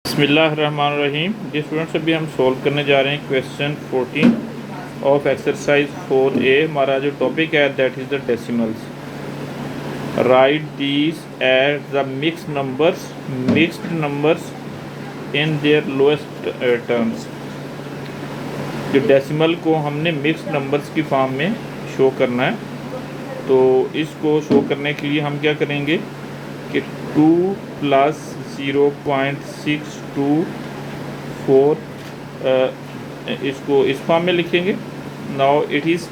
बिस्मिल्लाहिर्रहमानिर्रहीम। जी स्टूडेंट्स, अभी हम सॉल्व करने जा रहे हैं क्वेश्चन 14 ऑफ एक्सरसाइज 4A। हमारा जो टॉपिक है that is the decimals. Right these at the mixed numbers in their lowest terms. जो डेसिमल को हमने मिक्स्ड नंबर्स की फॉर्म में शो करना है, तो इसको शो करने के लिए हम क्या करेंगे कि 2 + 0.624 इसको इस फॉर्म में लिखेंगे। Now it is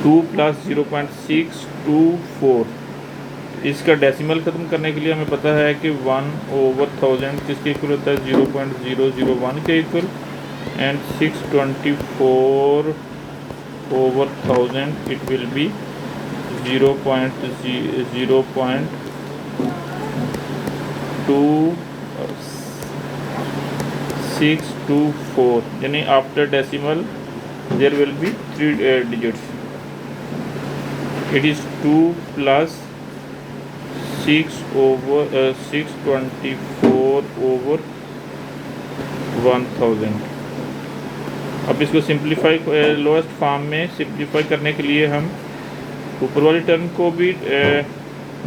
2 + 0.624। इसका डेसिमल ख़त्म करने के लिए हमें पता है कि 1/1000 किसके इक्वल होता है, 0.001 के equal, and 624/1000 it will be 0.0624, यानी after decimal there will be 3 digits. It is 2 + 624/1000। अब इसको सिंप्लीफाई लोएस्ट फॉर्म में सिंप्लीफाई करने के लिए हम ऊपर वाली टर्म को भी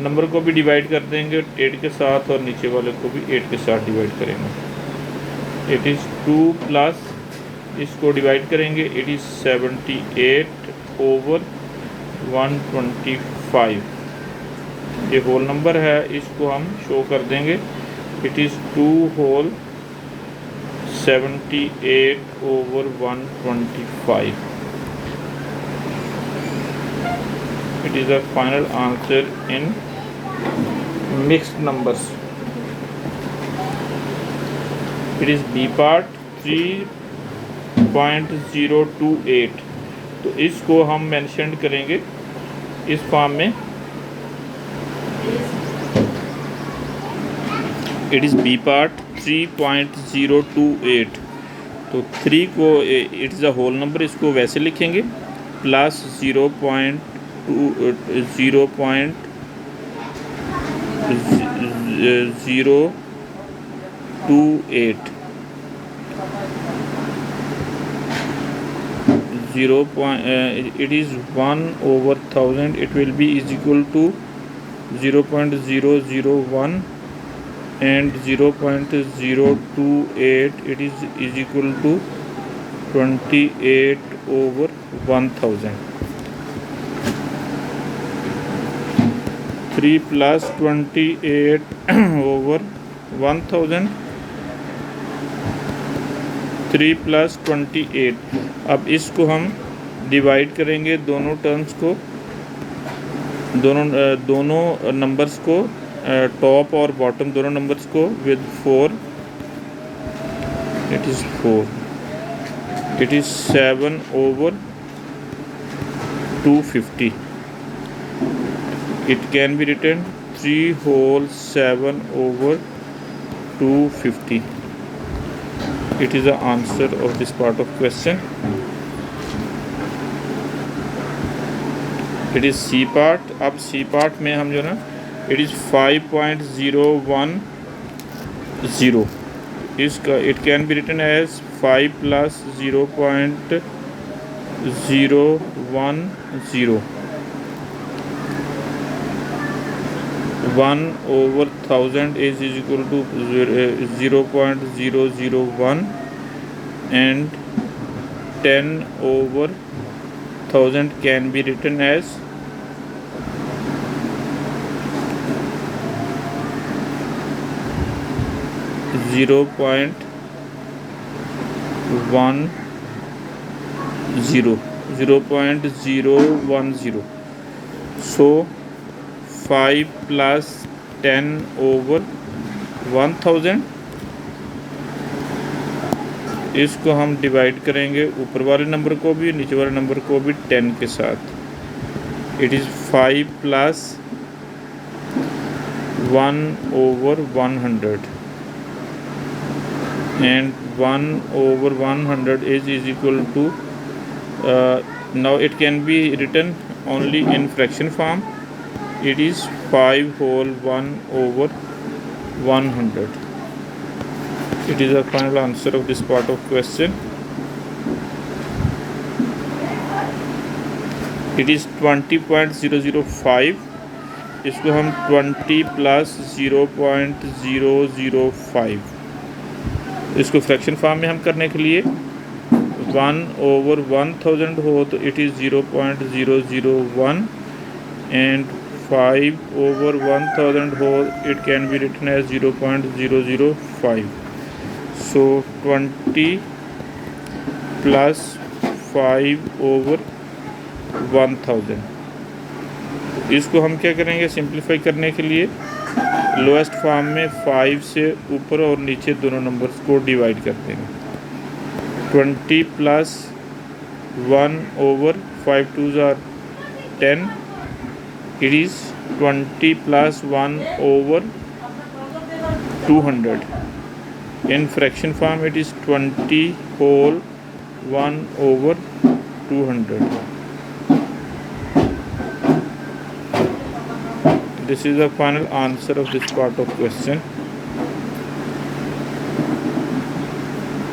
नंबर को भी डिवाइड कर देंगे 8 के साथ, और नीचे वाले को भी 8 के साथ डिवाइड करेंगे। इट इज़ 2 + इसको डिवाइड करेंगे, इट इज़ 78/125। ये होल नंबर है, इसको हम शो कर देंगे। It is 2 whole 78/125। It is the final answer in mixed numbers. It is B part 3.028। तो इसको हम मेंशन करेंगे इस फॉर्म में। It is B part 3.028। तो 3 को it is a whole number, इसको वैसे लिखेंगे, plus 0.028 it is 1/1000, it will be is equal to 0.001, and 0.028 it is equal to 28/1000। 3 + 28/1000, 3 + 28। अब इसको हम डिवाइड करेंगे दोनों टर्म्स को, दोनों नंबर्स को, टॉप और बॉटम दोनों नंबर्स को, with 4। It is 4। It is 7/250। It can be written 3 whole 7/250. It is the answer of this part of question. It is C part। अब C part में हम जो ना, it is 5.010। इसका it can be written as 5 + 0.010। 1/1000 is equal to 0.001, and 10/1000 can be written as 0.10, 0.010। So 5 + 10/1000, इसको हम divide करेंगे ऊपर वाले नंबर को भी, नीचे वाले नंबर को भी 10 के साथ। It is 5 + 1/100, and 1/100 is equal to now it can be written only in fraction form. It is 5 whole 1/100। It is the final answer of this part of question. It is 20.005. इसको हम 20 plus 0.005 इसको fraction form में हम करने के लिए 1/1000 हो तो इट इज़ 0.001 एंड 5/1000 हो it can be written as 0.005. So 20 plus 5/1000. इसको हम क्या करेंगे सिंप्लीफाई करने के लिए लोएस्ट फॉर्म में 5 से ऊपर और नीचे दोनों नंबर्स को डिवाइड कर देंगे. 20 plus 1/5 2s are 10. It is 20 plus 1/200. In fraction form it is 20 whole 1/200. This is the final answer of this part of question.